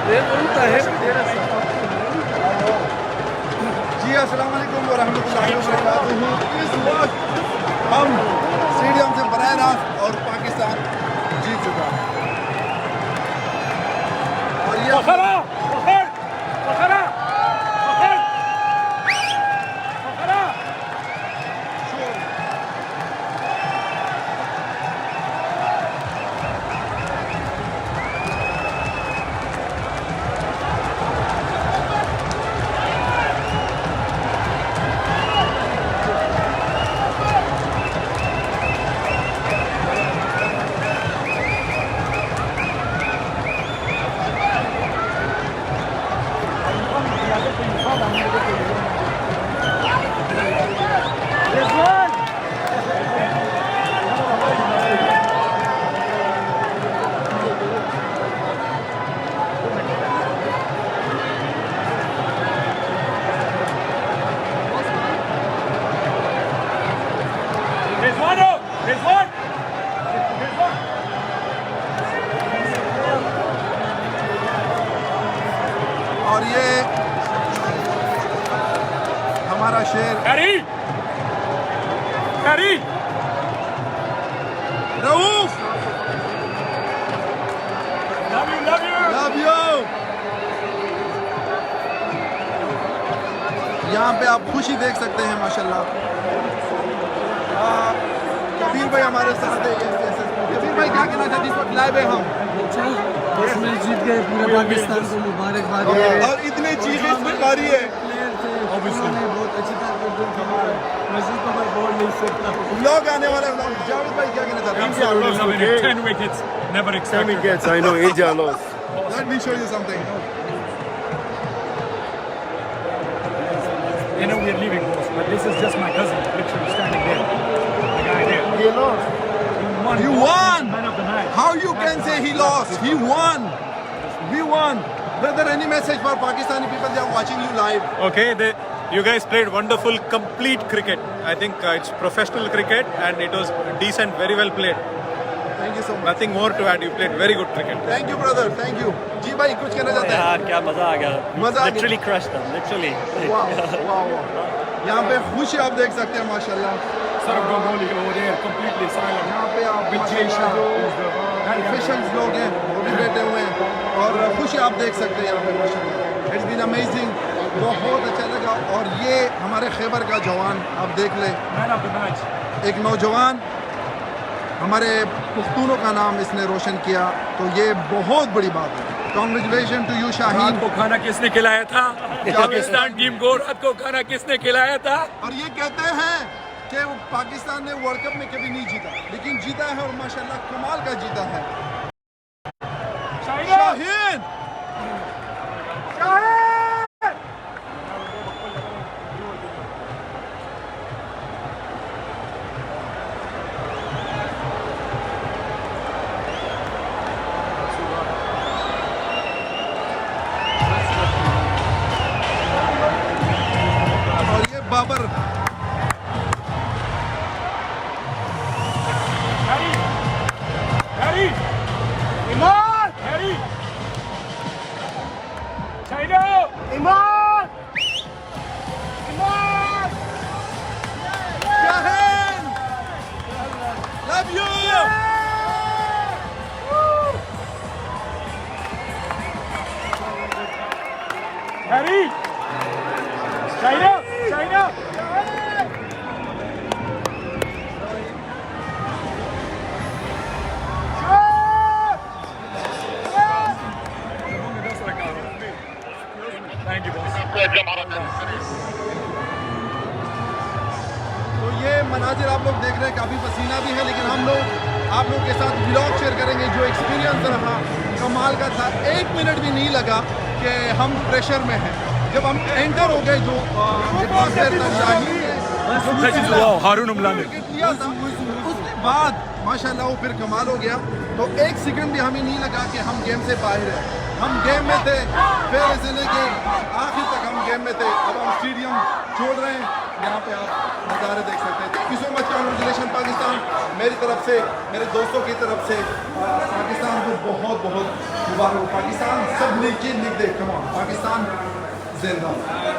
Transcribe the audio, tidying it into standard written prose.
जी अस्सलाम वालेकुम व रहमतुल्लाहि व बरकातुहू। इस वक्त हम स्टेडियम से बराह रास्त और पाकिस्तान जीत चुका है और ये और ये हमारा शेर रऊफ, लव यू। यहाँ पे आप खुशी देख सकते हैं माशाल्लाह। कबीर भाई हमारे साथ है। कबीर भाई क्या कहना चाहते हैं? इस वक्त लाइव है हम, बस मैच जीत गए, पूरे पाकिस्तान को मुबारकबाद। और इतने चीजें सरकारी है। बहुत अच्छी तरह मजीद तो मैं बोल नहीं सकता। व्लॉग आने वाला है। जावेद भाई क्या कहना चाहते हैं? 10 wickets, never 10 expected. wickets, I know, India lost. Let me show you something. You know we're leaving, boss, but this is just my cousin, literally standing there. The guy there. He lost. You won. Man of the match. How you can say he lost? He won. We won. Brother, any message for Pakistani people? They are watching you live. Okay, you guys played wonderful, complete cricket. I think it's professional cricket and it was decent, very well played. Thank you so much. Nothing more to add. You played very good cricket. Thank you, brother. Thank you. जी भाई कुछ कहना चाहते हैं? यार क्या मजा आ गया, मजा आ गया। लिटरली क्रश था, लिटरली। वाह वाह वाह। यहाँ पे खुशी आप देख सकते हैं माशाल्लाह। Sort of Gangoli over there, completely silent. यहाँ पे आप With Jay Shah, who's the officials लोग हैं वो भी बैठे हुए हैं और खुशी आप देख सकते हैं यहाँ पे माशाल्लाह। इट्स बीन अमेजिंग, बहुत अच्छा लगा। और ये हमारे खैबर का जवान आप देख लें, man of the match. एक नौजवान हमारे पुख्तूनों का नाम इसने रोशन किया, तो ये बहुत बड़ी बात है। Congratulation to you Shaheen. रात को खाना किसने खिलाया था? पाकिस्तान टीम को रात को खाना किसने खिलाया था? और ये कहते हैं कि वो पाकिस्तान ने वर्ल्ड कप में कभी नहीं जीता, लेकिन जीता है और माशाल्लाह कमाल का जीता है। शाहीन और ये Babar Harry! Iman! Harry! China! Iman! Iman! Shaheen love you. Harry! China! China! Thank you, boss. तो ये मनाजिर आप लोग देख रहे हैं, काफ़ी पसीना भी है, लेकिन हम लोग आप लोग के साथ व्लॉग शेयर करेंगे। जो एक्सपीरियंस रहा कमाल का था, 1 मिनट भी नहीं लगा कि हम प्रेशर में हैं। जब हम एंटर हो गए जो हारून अमला ने लिया था, उसके बाद माशाल्लाह वो फिर कमाल हो गया। तो एक सेकंड भी हमें नहीं लगा कि हम गेम से बाहर हैं। हम गेम में थे, फिर इसे लेके आखिर तक हम गेम में थे। अब हम स्टेडियम छोड़ रहे हैं, यहाँ पे आप नज़ारे देख सकते हैं। Thank you so much, congratulation Pakistan. मेरी तरफ से, मेरे दोस्तों की तरफ से पाकिस्तान को बहुत बहुत मुबारक। पाकिस्तान सब नीचे लिख दे, कम ऑन पाकिस्तान जिंदाबाद।